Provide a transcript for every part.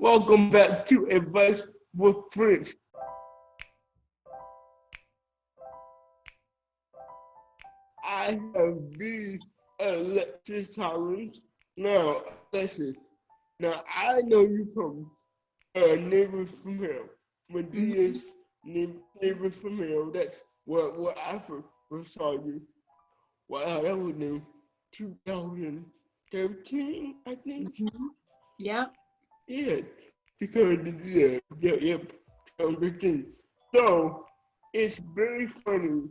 Welcome back to Advice with Friends. I have the Alexis Collins. Now, Alexis, now I know you from Neighbors from Hell. Madea's Neighbors from Hell. That's what I first saw you. Wow, that was in 2013, I think. Yeah. Yeah, because yeah, 2013. So it's very funny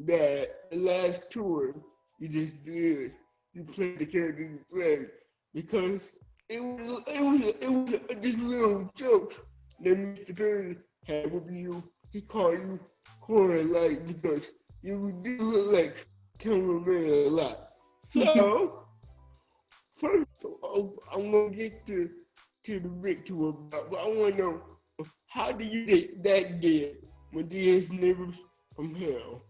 that the last tour you just did, you played the character you played because it was this little joke that Mr. Perry had with you. He called you corner like because you do look like Tamela a lot. So first of all, I'm gonna get to the ritual, but I wanna know how do you get that gig when there's Neighbors from Hell?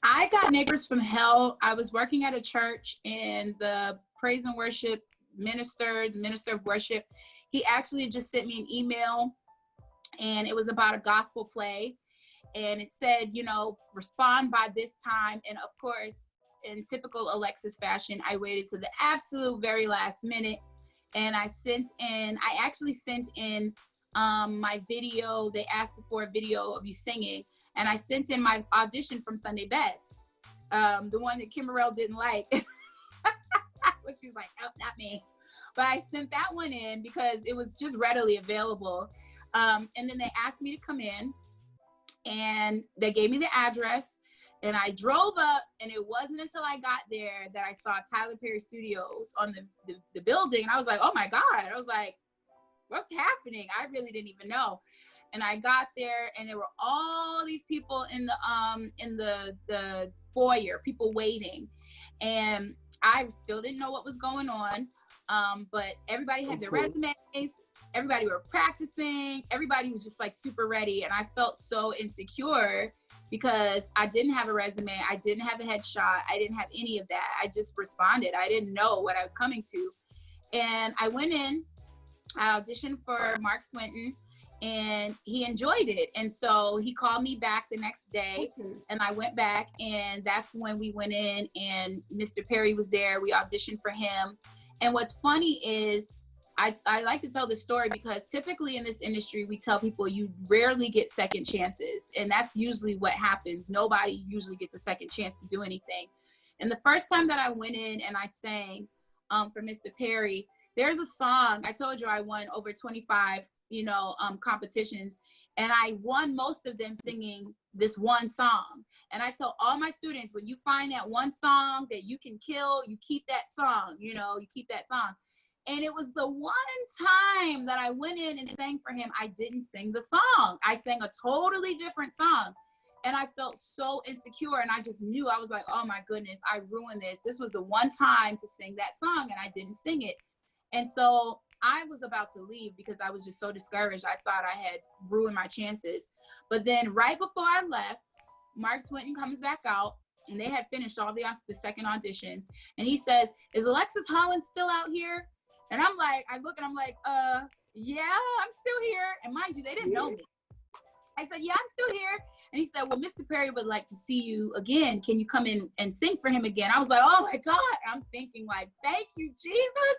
I got Neighbors from Hell. I was working at a church, and the praise and worship minister, the minister of worship, he actually just sent me an email, and it was about a gospel play, and it said, you know, respond by this time. And of course, in typical Alexis fashion, I waited to the absolute very last minute, and I actually sent in my video. They asked for a video of you singing, and I sent in my audition from Sunday Best, the one that Kim Morrell didn't like. But she was like, oh, not me. But I sent that one in because it was just readily available. And then they asked me to come in, and they gave me the address, and I drove up, and it wasn't until I got there that I saw Tyler Perry Studios on the building, and I was like, oh my God. I was like, what's happening? I really didn't even know. And I got there, and there were all these people in the foyer, people waiting, and I still didn't know what was going on. But everybody had their resumes, everybody were practicing, everybody was just like super ready, and I felt so insecure because I didn't have a resume, I didn't have a headshot, I didn't have any of that. I just responded. I didn't know what I was coming to. And I went in, I auditioned for Mark Swinton, and he enjoyed it. And so he called me back the next day, and I went back, and that's when we went in, and Mr. Perry was there. We auditioned for him. And what's funny is I like to tell this story because typically in this industry, we tell people you rarely get second chances. And that's usually what happens. Nobody usually gets a second chance to do anything. And the first time that I went in and I sang for Mr. Perry, there's a song, I told you I won over 25, competitions, and I won most of them singing this one song. And I tell all my students, when you find that one song that you can kill, you keep that song, you keep that song. And it was the one time that I went in and sang for him, I didn't sing the song. I sang a totally different song. And I felt so insecure, and I just knew, I was like, oh my goodness, I ruined this. This was the one time to sing that song, and I didn't sing it. And so I was about to leave because I was just so discouraged. I thought I had ruined my chances. But then right before I left, Mark Swinton comes back out, and they had finished all the second auditions. And he says, is Alexis Holland still out here? And I'm like, I look and I'm like, yeah, I'm still here. And mind you, they didn't know me. I said, yeah, I'm still here. And he said, well, Mr. Perry would like to see you again. Can you come in and sing for him again? I was like, oh my God. I'm thinking like, thank you, Jesus.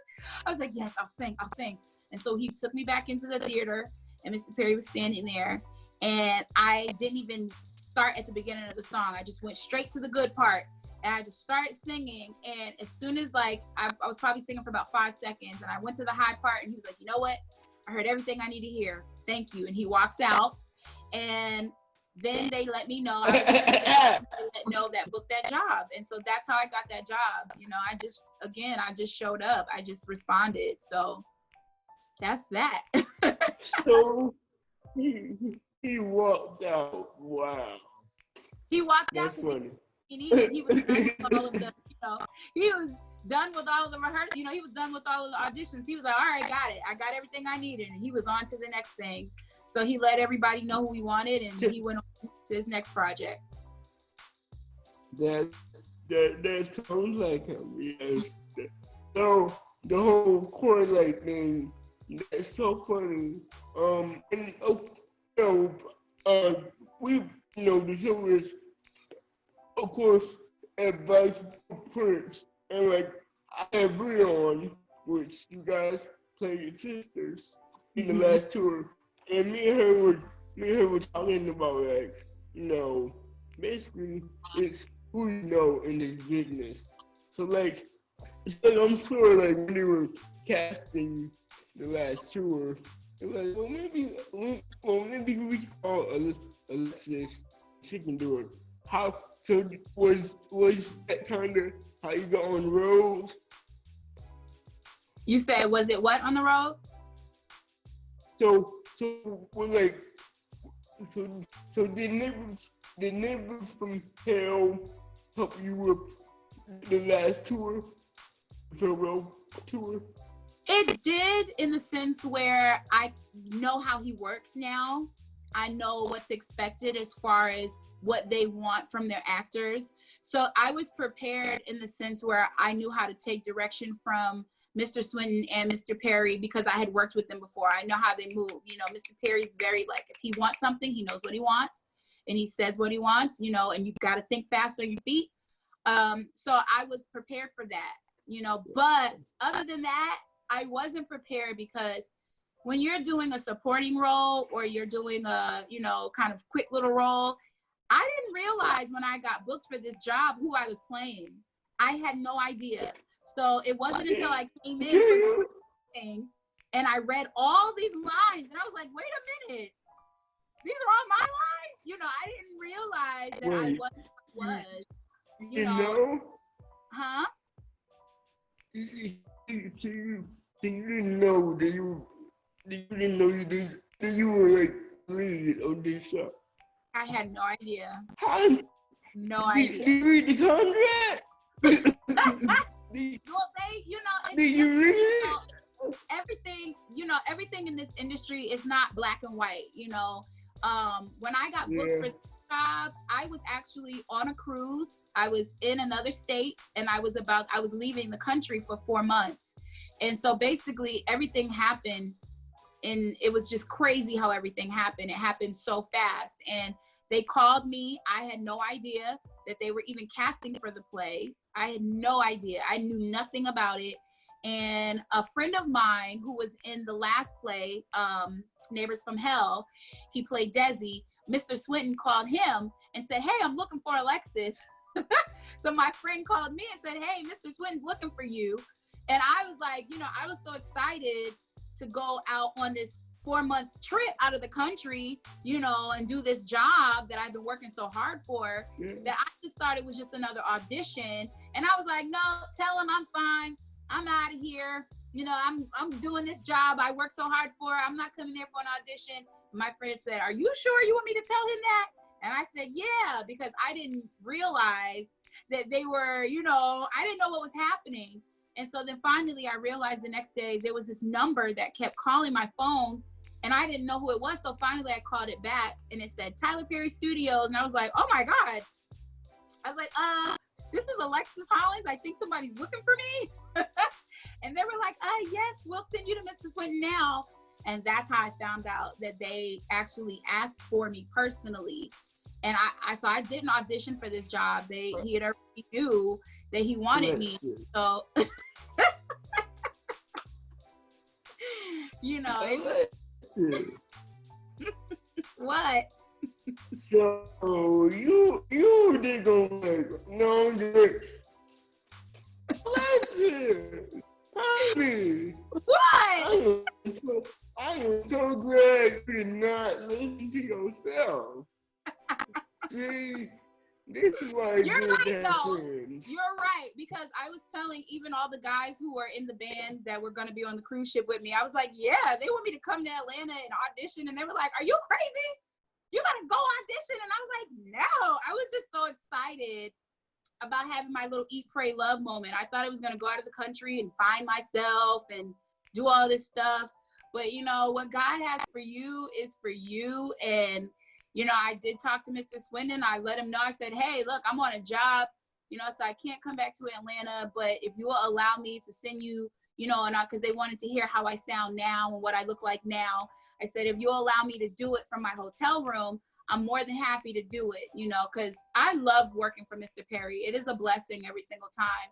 I was like, yes, I'll sing. And so he took me back into the theater, and Mr. Perry was standing there. And I didn't even start at the beginning of the song. I just went straight to the good part. And I just started singing. And as soon as I was probably singing for about 5 seconds, and I went to the high part, and he was like, you know what? I heard everything I need to hear. Thank you. And he walks out. And then they let me know, that booked that job. And so that's how I got that job. I just showed up. I just responded. So that's that. So he walked out. Wow. He walked out because he was done with all of the, he was done with all of the rehearsals. He was done with all of the auditions. He was like, all right, got it. I got everything I needed. And he was on to the next thing. So he let everybody know who he wanted, and he went on to his next project. That sounds like him, yes. So the whole correlate thing That's so funny. And you we the show is, of course, advice for parents, and like I agree on, which you guys played your sisters in the last tour, and me and her were talking about like, basically it's who you know in this business. So like, I'm sure like when they were casting the last tour, it was like, maybe we call Alexis, she can do it. How so was that kind of how you got on the road? You said, was it what on the road? So we're like, so did neighbors from hell help you with the last tour, farewell tour? It did, in the sense where I know how he works now. I know what's expected as far as what they want from their actors. So I was prepared in the sense where I knew how to take direction from Mr. Swinton and Mr. Perry because I had worked with them before. I know how they move. Mr. Perry's very like, if he wants something, he knows what he wants and he says what he wants, and you've got to think fast on your feet. So I was prepared for that, but other than that, I wasn't prepared because when you're doing a supporting role or you're doing a, kind of quick little role, I didn't realize when I got booked for this job who I was playing. I had no idea. So it wasn't until I came in for the thing and I read all these lines and I was like, wait a minute, these are all my lines? I didn't realize that I wasn't who I was. You know? Huh? You didn't know that you were like lead on this show. I had no idea. No Did idea. you read the contract? Well, Did you read it? Everything in this industry is not black and white. When I got booked for this job, I was actually on a cruise. I was in another state, and I was leaving the country for 4 months. And so basically everything happened, and it was just crazy how everything happened. It happened so fast. And they called me. I had no idea that they were even casting for the play. I had no idea. I knew nothing about it. And a friend of mine who was in the last play, Neighbors from Hell, he played Desi. Mr. Swinton called him and said, hey, I'm looking for Alexis. So my friend called me and said, hey, Mr. Swinton's looking for you. And I was like, I was so excited to go out on this 4-month trip out of the country, and do this job that I've been working so hard for, that I just thought it was just another audition. And I was like, no, tell him I'm fine. I'm out of here. I'm doing this job I worked so hard for. I'm not coming there for an audition. My friend said, are you sure you want me to tell him that? And I said, yeah, because I didn't realize that they were, I didn't know what was happening. And so then finally I realized the next day there was this number that kept calling my phone and I didn't know who it was. So finally I called it back and it said Tyler Perry Studios. And I was like, oh my God. I was like, this is Alexis Hollins. I think somebody's looking for me. And they were like, yes, we'll send you to Mr. Swinton now. And that's how I found out that they actually asked for me personally. And so I didn't audition for this job. He had already knew that he wanted me. So, what? So you did go like, no, listen, honey. What? I am so glad you did not listen to yourself. See, this is why you're right, though. Friends. You're right, because I was telling even all the guys who were in the band that were going to be on the cruise ship with me, I was like, yeah, they want me to come to Atlanta and audition, and they were like, are you crazy? You gotta go audition. And I was like, no. I was just so excited about having my little eat, pray, love moment. I thought I was gonna go out of the country and find myself and do all this stuff. But what God has for you is for you. And I did talk to Mr. Swinton. I let him know. I said, hey, look, I'm on a job, so I can't come back to Atlanta, but if you will allow me to send you, you know, and because they wanted to hear how I sound now and what I look like now. I said, if you'll allow me to do it from my hotel room, I'm more than happy to do it, you know, because I love working for Mr. Perry. It is a blessing every single time.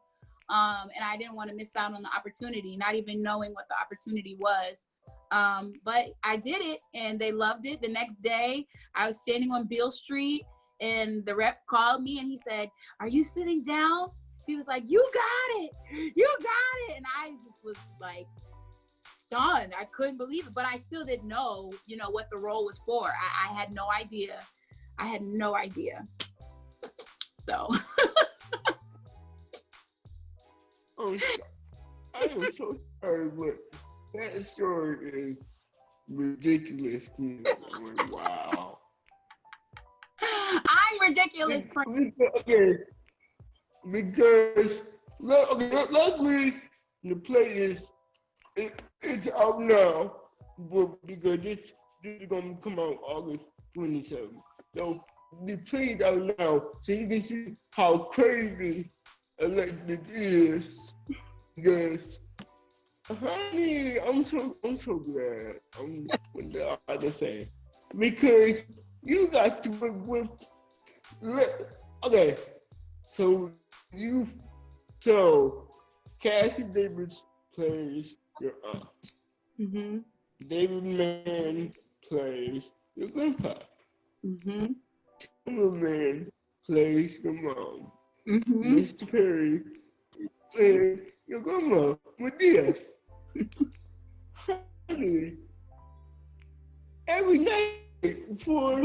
And I didn't want to miss out on the opportunity, not even knowing what the opportunity was. But I did it and they loved it. The next day I was standing on Beale Street and the rep called me and he said, "Are you sitting down?" He was like, "You got it, you got it." And I just was like stunned. I couldn't believe it, but I still didn't know, you know, what the role was for. I had no idea. I had no idea. So. Oh, I am so sorry, but that story is ridiculous to me. I'm like, wow. I'm ridiculous. Because luckily the play is it's out now, but because this is gonna come out August 27th. So the play is out now, so you can see how crazy Alexis is. Because honey, I'm so glad. What the other say? Because you got to work with. Okay, so Cassie Davis plays your aunt. Mm-hmm. David Mann plays your grandpa. Mm-hmm. Tamela Mann plays your mom. Mm-hmm. Mr. Perry plays your grandma, Madea. Honey, every night for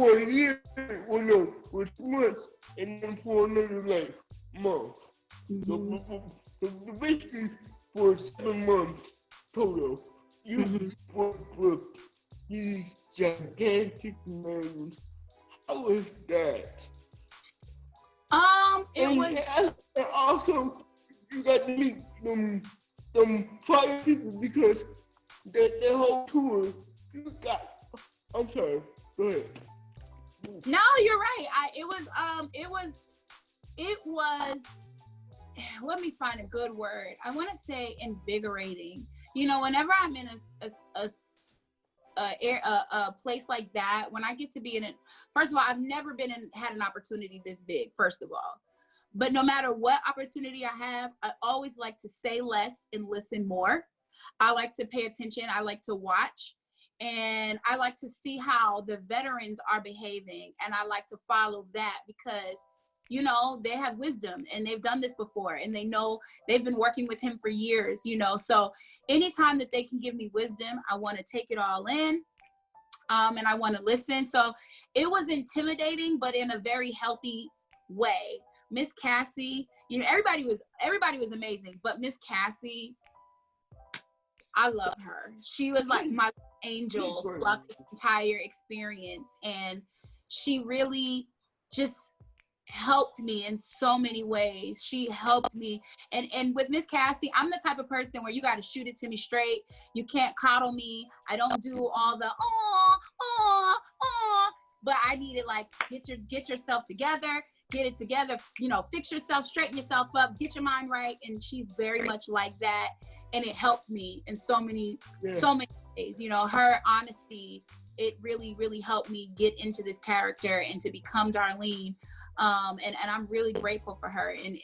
a year, well no, for 2 months, and then for another like month. Mm-hmm. So basically for 7 months total, you work with these gigantic names. How is that? And also you got to meet them fire people because that whole tour you got. I'm sorry. Go ahead. No, you're right. It was. Let me find a good word. I want to say invigorating. You know, whenever I'm in a place like that, when I get to be in it, first of all, I've never had an opportunity this big, first of all. But no matter what opportunity I have, I always like to say less and listen more. I like to pay attention. I like to watch. And I like to see how the veterans are behaving. And I like to follow that because, you know, they have wisdom and they've done this before and they know they've been working with him for years, you know. So anytime that they can give me wisdom, I want to take it all in. And I want to listen. So it was intimidating, but in a very healthy way. Miss Cassie, you know, everybody was amazing, but Miss Cassie, I love her. She was like my angel throughout the entire experience. And she really just helped me in so many ways. She helped me. And with Miss Cassie, I'm the type of person where you got to shoot it to me straight. You can't coddle me. I don't do all the, but I need it like, get yourself together. Get it together, you know, fix yourself, straighten yourself up, get your mind right. And she's very much like that. And it helped me in so many ways. You know, her honesty, it really, really helped me get into this character and to become Darlene. And I'm really grateful for her. And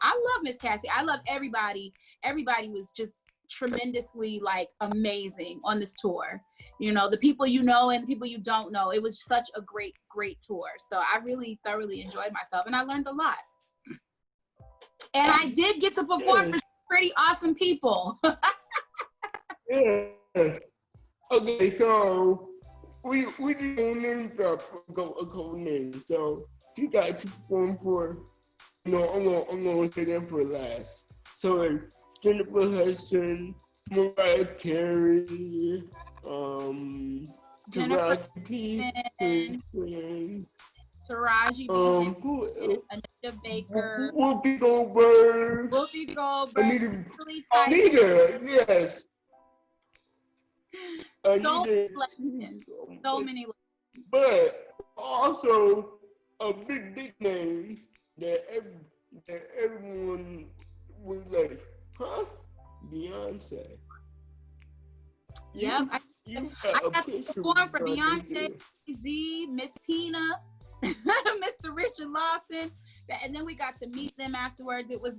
I love Miss Cassie. I love everybody. Everybody was just tremendously like amazing on this tour. You know, the people you know and the people you don't know. It was such a great tour. So I really thoroughly enjoyed myself and I learned a lot. And I did get to perform for pretty awesome people. Yeah. Okay, so we didn't name drop a couple names. So you got to perform for, you know, I'm gonna say that for last. So like Jennifer Hudson, Mariah Carey, Jennifer Taraji P. Anita Baker, Whoopi Goldberg, Anita, yes. So many legends. But also a big name that everyone was like, Huh? Beyonce. Yep. I got to perform for Beyonce, Z, Miss Tina, Mr. Richard Lawson. And then we got to meet them afterwards. It was,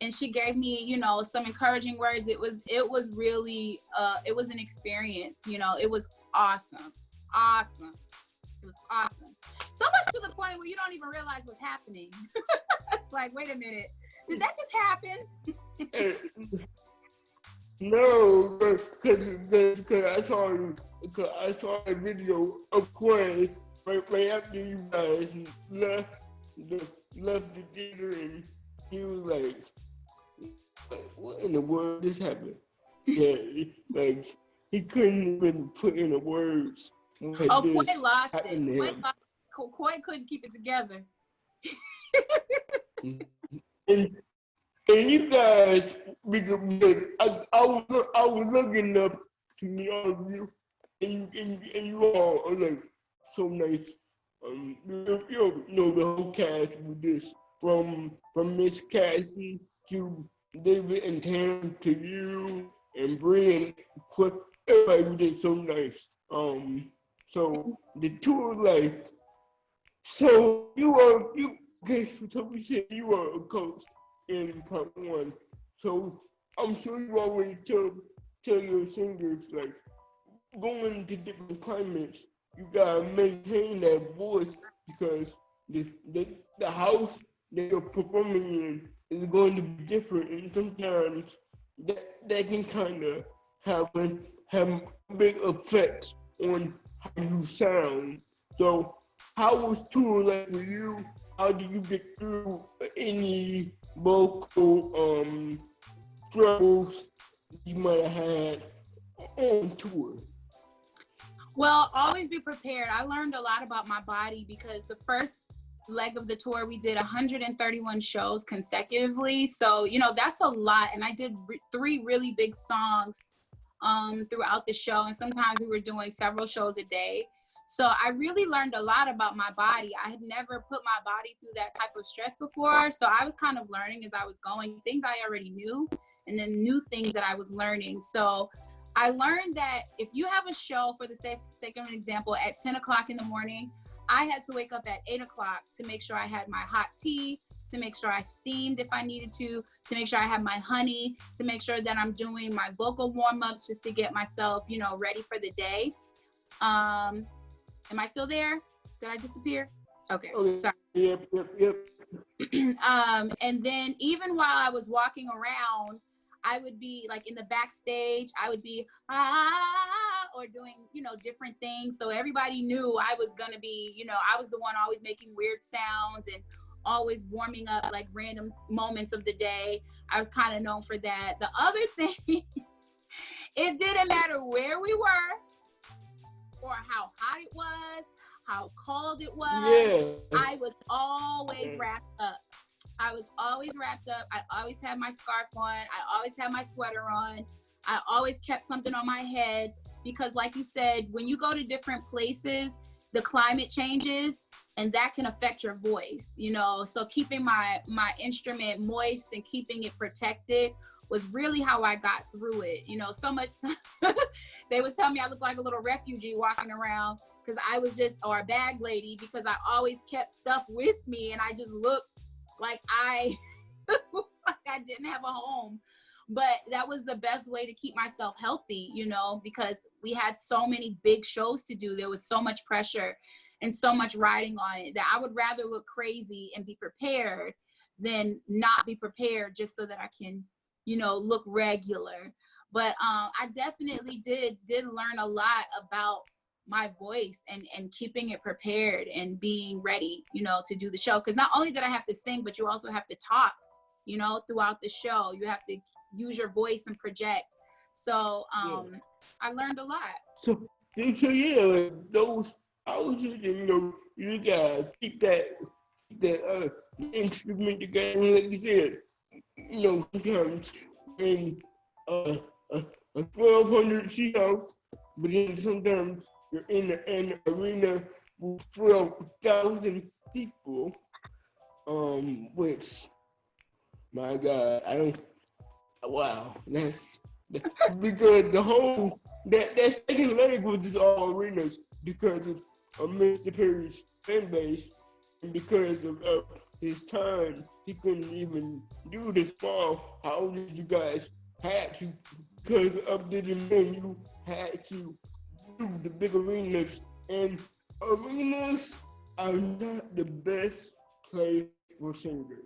and she gave me, you know, some encouraging words. It was really, it was an experience, you know. It was awesome. It was awesome. So much to the point where you don't even realize what's happening. It's like, wait a minute, did that just happen? No, because I saw a video of Quay right after you guys left the theater, and he was like, what in the world just happened? Yeah, like he couldn't even put in the words. Oh, Quay lost it. Quay couldn't keep it together. And you guys, because I was looking up to meet all of you, and you all are like so nice. You know the whole cast with this, from Miss Cassie to David and Tam to you and Bree and everybody did so nice. So the tour of life. So we said you are a coach in part one. So I'm sure you always tell your singers, like, going to different climates, you gotta maintain that voice, because the house that you're performing in is going to be different, and sometimes that can kind of have a big effect on how you sound. So how was tour like for you? How did you get through any vocal struggles you might have had on tour? Well, always be prepared. I learned a lot about my body because the first leg of the tour, we did 131 shows consecutively. So, you know, that's a lot. And I did 3 really big songs throughout the show. And sometimes we were doing several shows a day. So I really learned a lot about my body. I had never put my body through that type of stress before. So I was kind of learning as I was going, things I already knew, and then new things that I was learning. So I learned that if you have a show, for the sake of an example, at 10 o'clock in the morning, I had to wake up at 8 o'clock to make sure I had my hot tea, to make sure I steamed if I needed to make sure I had my honey, to make sure that I'm doing my vocal warm-ups just to get myself, you know, ready for the day. Am I still there? Did I disappear? Okay, sorry. Yep. And then even while I was walking around, I would be like in the backstage, I would be, or doing, you know, different things. So everybody knew I was gonna be, you know, I was the one always making weird sounds and always warming up like random moments of the day. I was kind of known for that. The other thing, it didn't matter where we were or how hot it was, how cold it was. Yeah. I was always wrapped up. I always had my scarf on. I always had my sweater on. I always kept something on my head because, like you said, when you go to different places, the climate changes and that can affect your voice, you know? So keeping my instrument moist and keeping it protected was really how I got through it. You know, so much time, they would tell me I look like a little refugee walking around because I was just, or a bag lady, because I always kept stuff with me and I just looked like I didn't have a home. But that was the best way to keep myself healthy, you know, because we had so many big shows to do. There was so much pressure and so much riding on it that I would rather look crazy and be prepared than not be prepared just so that I can, you know, look regular. But I definitely did learn a lot about my voice and keeping it prepared and being ready, you know, to do the show. Because not only did I have to sing, but you also have to talk, you know, throughout the show. You have to use your voice and project. So I learned a lot. So yeah, like those, I was just, you know, you gotta keep that instrument together. And like you said, you know, sometimes in a 1,200 seat house, but then sometimes you're in an arena with 12,000 people, which, my God, wow, that's because the whole that second leg was just all arenas because of Mr. Perry's fan base and because of his time, he couldn't even do the small houses you guys had to because of the demand. You had to do the big arenas, and arenas are not the best place for singers.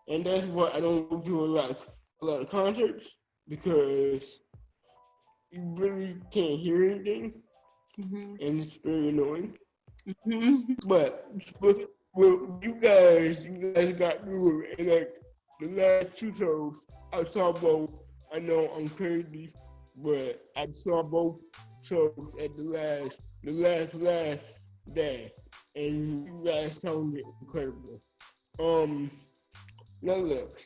And that's why I don't go to a lot of concerts because you really can't hear anything, and it's very annoying. But well, you guys got through it, and like the last two shows, I saw both. I know I'm crazy, but I saw both shows at the last day, and you guys sounded incredible. Now look,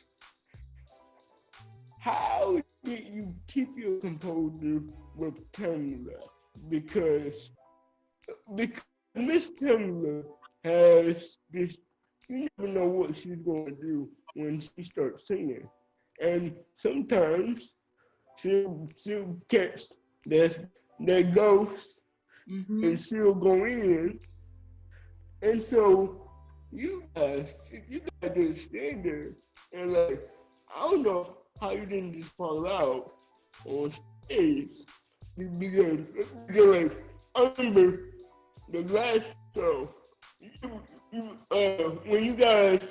how did you keep your composure with Tamela? Because Miss Tamela has this, you never know what she's going to do when she starts singing. And sometimes she'll catch that ghost and she'll go in. And so you guys just stand there and like, I don't know how you didn't just fall out on stage because like, I remember the last show, when you guys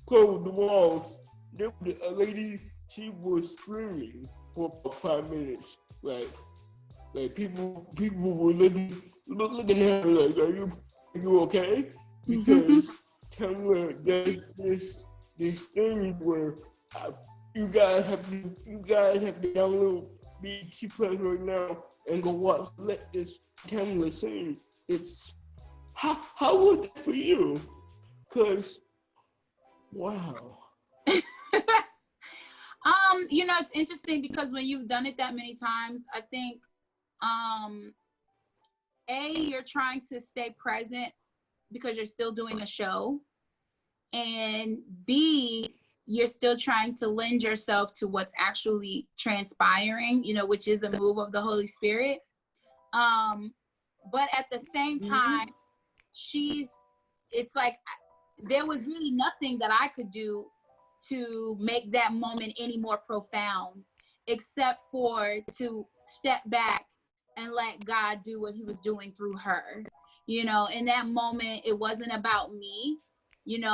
closed the walls, there was a lady, she was screaming for about 5 minutes. Like people were looking at her like, are you okay? Because Tamela does this thing where you guys have to download BT Plus right now and go watch Let This Tamela Sing. It's how was it for you? Cause wow. It's interesting because when you've done it that many times, I think you're trying to stay present because you're still doing a show, and B, you're still trying to lend yourself to what's actually transpiring, which is a move of the Holy Spirit. But at the same time, it's like there was really nothing that I could do to make that moment any more profound, except for to step back and let God do what he was doing through her. In that moment, it wasn't about me, and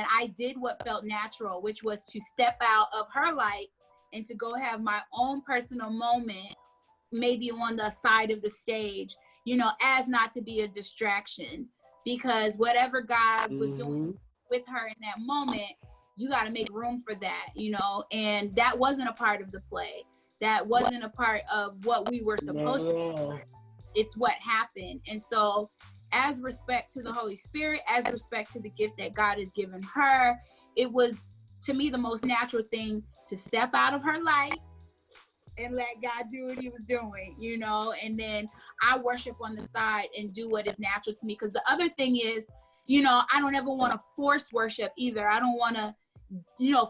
I did what felt natural, which was to step out of her light and to go have my own personal moment, maybe on the side of the stage, as not to be a distraction, because whatever God was doing with her in that moment, you got to make room for that, and that wasn't a part of the play. That wasn't a part of what we were supposed to do. It's what happened. And so as respect to the Holy Spirit, as respect to the gift that God has given her, it was, to me, the most natural thing to step out of her light and let God do what he was doing, and then I worship on the side and do what is natural to me. Because the other thing is, I don't ever want to force worship either. I don't want to,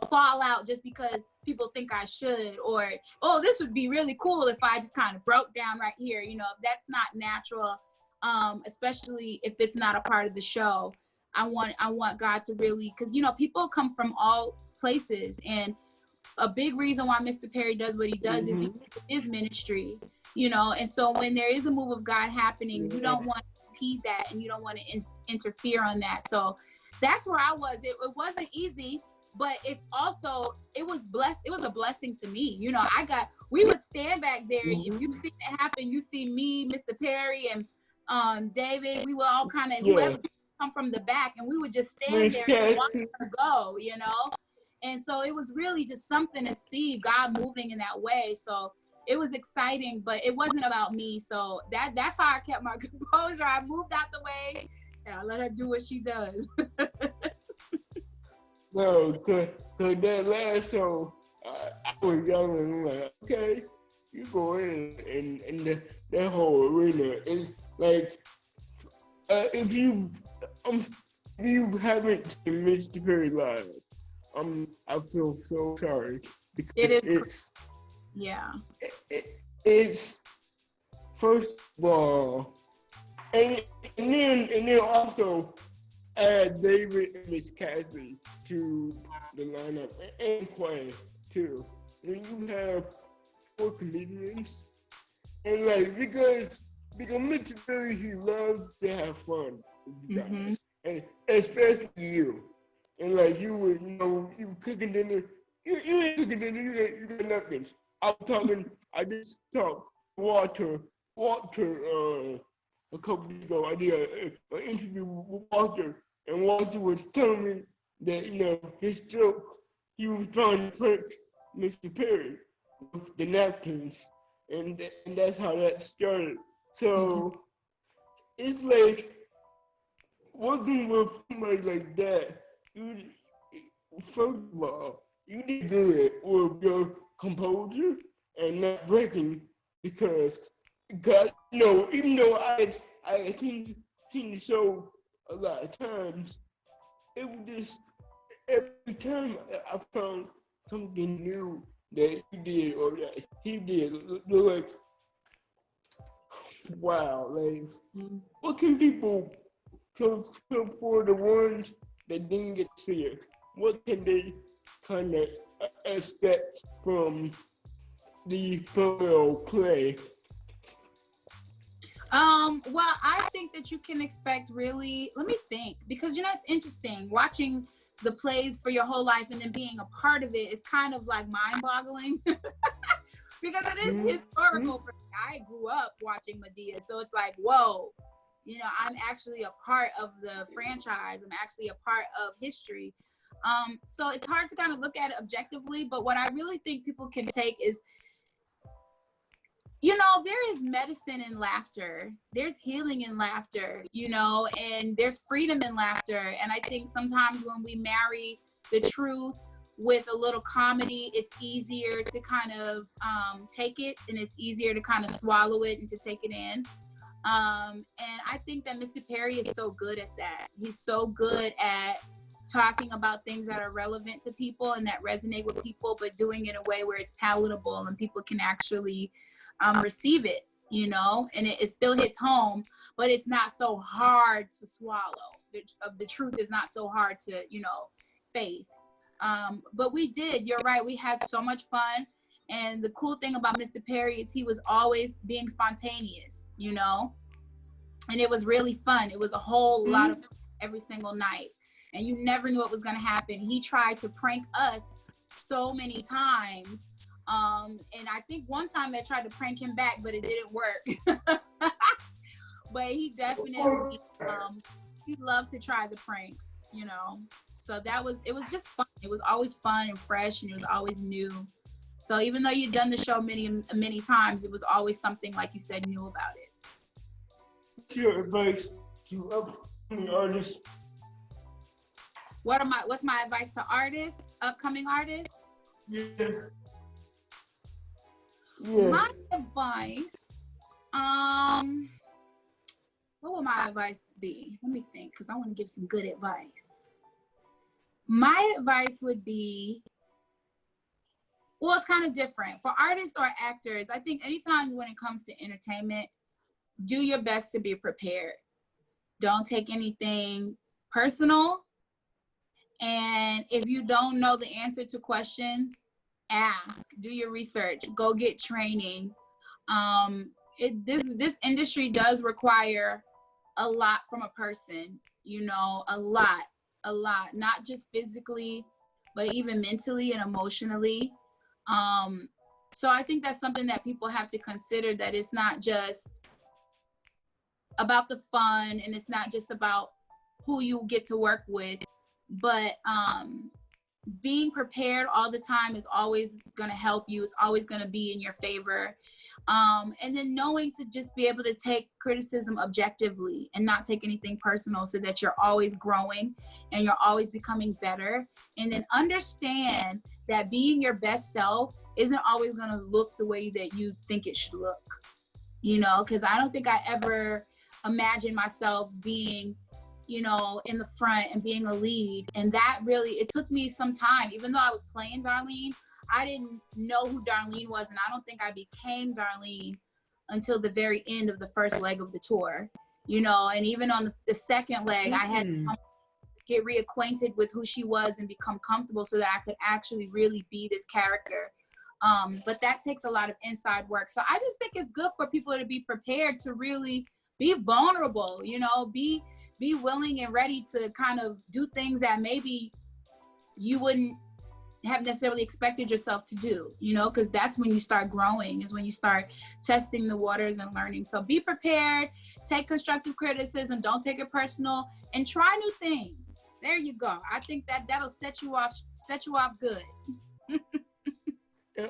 fall out just because people think I should, or, oh, this would be really cool if I just kind of broke down right here. That's not natural, especially if it's not a part of the show. I want God to really, because, people come from all places, and a big reason why Mr. Perry does what he does is because of his ministry, and so when there is a move of God happening, you don't want to impede that, and you don't want to interfere on that. So that's where I was. It wasn't easy, but it was blessed. It was a blessing to me. We would stand back there. If you see it happen, you see me, Mr. Perry, and David, we would all kind of, whoever come from the back, and we would just stand there and watch her go, And so it was really just something to see God moving in that way. So it was exciting, but it wasn't about me. So that's how I kept my composure. I moved out the way and I let her do what she does. No, cause that last show, I was yelling, I'm like, okay, you go in, and that whole arena is like, if you haven't seen Mr. Perry live, I feel so sorry because It is. it's Yeah. it's first of all, and then also add David and Miss Cassie to the lineup and Quay too. When you have 4 comedians and like because Mr. Billy he loves to have fun with you guys and especially you. And like you would you cooking dinner, you ain't cooking dinner, you got nothing. I just talked Walter a couple weeks ago. I did an interview with Walter, and Walter was telling me that his joke he was trying to prank Mr. Perry with the napkins, and that's how that started. So it's like working with somebody like that. You first of all, you did good with your composure and not breaking because even though I had seen the show a lot of times, it was just every time I found something new that you did or that he did, like wow, like what can people so for the ones that didn't get to see it, what can they kind of expect from the female play? Well, I think that you can expect really, let me think, because it's interesting watching the plays for your whole life and then being a part of it is kind of like mind-boggling because it is historical for me. I grew up watching Madea, so it's like, whoa, I'm actually a part of the franchise. I'm actually a part of history. So it's hard to kind of look at it objectively, but what I really think people can take is, there is medicine in laughter. There's healing in laughter, and there's freedom in laughter. And I think sometimes when we marry the truth with a little comedy, it's easier to kind of take it, and it's easier to kind of swallow it and to take it in. And I think that Mr. Perry is so good at that. He's so good at talking about things that are relevant to people and that resonate with people, but doing it in a way where it's palatable and people can actually receive it, and it still hits home, but it's not so hard to swallow. The truth is not so hard to, face. But you're right, we had so much fun. And the cool thing about Mr. Perry is he was always being spontaneous, and it was really fun. It was a whole lot of fun every single night. And you never knew what was going to happen. He tried to prank us so many times. And I think one time they tried to prank him back, but it didn't work. But he definitely, he loved to try the pranks, So it was just fun. It was always fun and fresh, and it was always new. So even though you'd done the show many, many times, it was always something, like you said, new about it. What's your advice to upcoming artists? What's my advice to upcoming artists? Yeah. My advice, what would my advice be? Let me think, because I want to give some good advice. My advice would be, well, it's kind of different. For artists or actors, I think anytime when it comes to entertainment, do your best to be prepared. Don't take anything personal. And if you don't know the answer to questions, ask, do your research, go get training. This industry does require a lot from a person, a lot, not just physically, but even mentally and emotionally. So I think that's something that people have to consider, that it's not just about the fun and it's not just about who you get to work with, but being prepared all the time is always going to help you. It's always going to be in your favor. And then knowing to just be able to take criticism objectively and not take anything personal, so that you're always growing and you're always becoming better. And then understand that being your best self isn't always going to look the way that you think it should look, because I don't think I ever imagined myself being you know, in the front and being a lead. And that really, it took me some time. Even though I was playing Darlene, I didn't know who Darlene was, and I don't think I became Darlene until the very end of the first leg of the tour, you know. And even on the second leg, I had to get reacquainted with who she was and become comfortable so that I could actually really be this character. But that takes a lot of inside work. So I just think it's good for people to be prepared to really be vulnerable, you know, be willing and ready to kind of do things that maybe you wouldn't have necessarily expected yourself to do, you know, because that's when you start growing, is when you start testing the waters and learning. So be prepared, take constructive criticism, don't take it personal, and try new things. There you go. I think that'll set you off good. And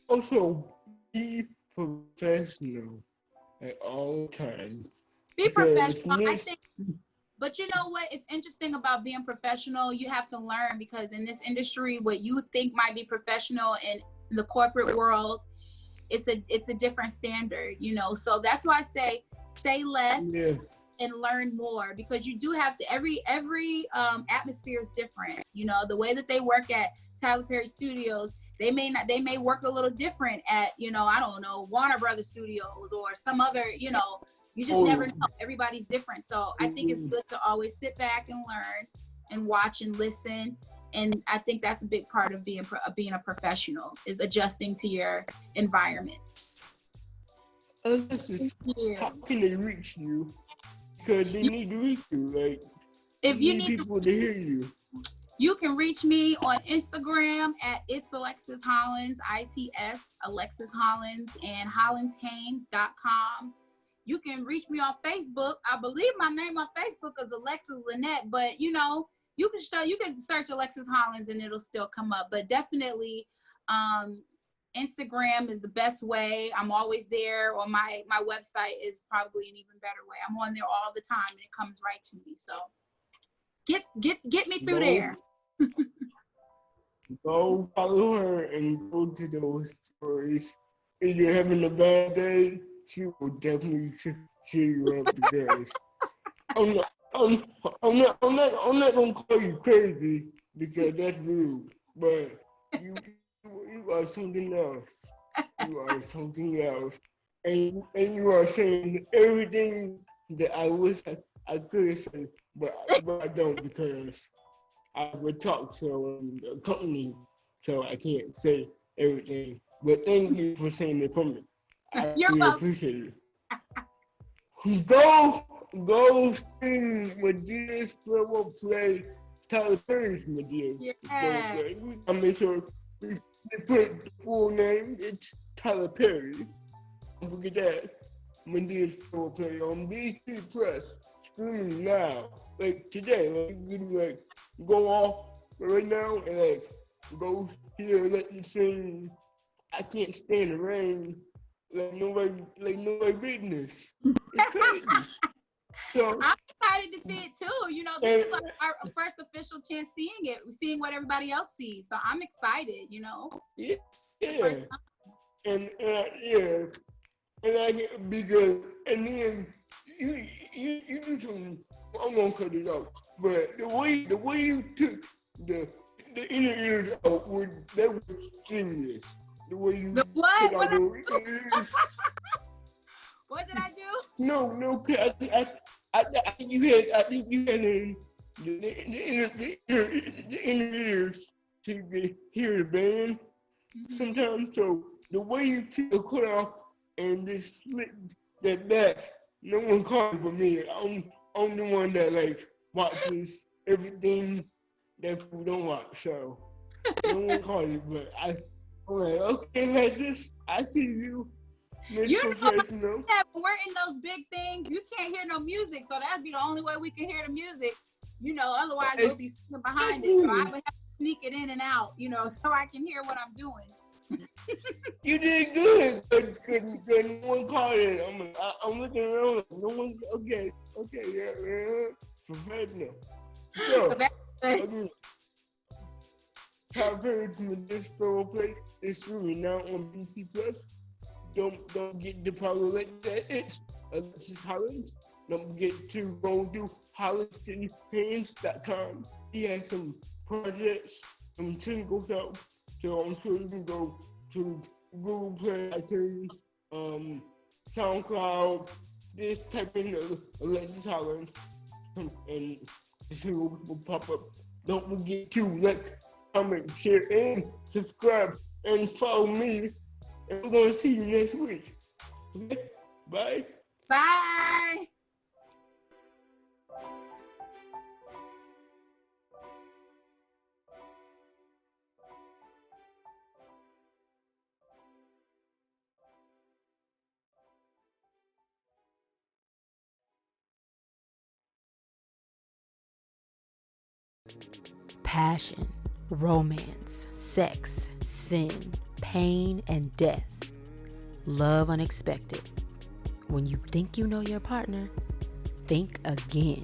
also be professional at all times. Be professional, I think. But you know what? It's interesting about being professional. You have to learn, because in this industry, what you think might be professional in the corporate world, it's a different standard, you know. So that's why I say less and learn more, because you do have to. Every atmosphere is different. You know, the way that they work at Tyler Perry Studios, they may work a little different at, you know, I don't know, Warner Brothers Studios or some other, you know. You just never know. Everybody's different. So I think it's good to always sit back and learn and watch and listen. And I think that's a big part of being a professional, is adjusting to your environment. Alexis, how can they reach you? Because they need to reach you. Like, if you need people to hear you, you can reach me on Instagram at It's Alexis Hollins, ITS Alexis Hollins, and HollinsHaynes.com. You can reach me on Facebook. I believe my name on Facebook is Alexis Lynette, but you know, you can search Alexis Hollins and it'll still come up. But definitely, Instagram is the best way. I'm always there. Or my website is probably an even better way. I'm on there all the time and it comes right to me. So get me through there. Go follow her and go to those stories. If you're having a bad day, she will definitely cheer you up, because I'm not gonna call you crazy, because that's rude. But you are something else. You are something else, and you are saying everything that I wish I could have said, but I don't, because I have a talk show and a company, so I can't say everything. But thank you for saying it for me. I really appreciate it. Go see Madea's Flow Play, Tyler Perry's Madea. Yeah. I make sure we put the full name. It's Tyler Perry. Don't forget that. Madea's Flow Play on BT Plus, streaming now. Like today, like you can like go off right now and like go here, let you sing I Can't Stand the Rain. Like nobody business. It's crazy. So I'm excited to see it too. You know, this is like our first official chance seeing what everybody else sees. So I'm excited. You know. Yeah. And because then you do some. I'm gonna cut it off. But the way you took the inner ears out that was genius. The way you what? What did I do? No, I think you had the inner ears to hear the band sometimes. So the way you took the cut off and just slipped that back, no one caught it but me. I'm the one that like watches everything that people don't watch. So no one caught it, but I'm like, okay, Alexis, I see you. You know, when we're in those big things, you can't hear no music, so that'd be the only way we can hear the music. You know, otherwise we'll be sitting behind it. So I would have to sneak it in and out, you know, so I can hear what I'm doing. You did good. Good. No one caught it. I'm looking around. No one. Okay. Yeah. Professional. So, Tyler Perry from this Flow Play is streaming now on BT Plus. Don't get the problem like that. It's Alexis Hollins. Don't forget to go do hollistonhands.com. He has some projects, some singles out. So I'm sure you can go to Google Play, iTunes, SoundCloud, just type in Alexis Holland, and the single will pop up. Don't forget to like, comment, share, and subscribe, and follow me. And we're going to see you next week. Okay? Bye. Bye. Passion, romance, sex, sin, pain, and death. Love unexpected. When you think you know your partner, think again.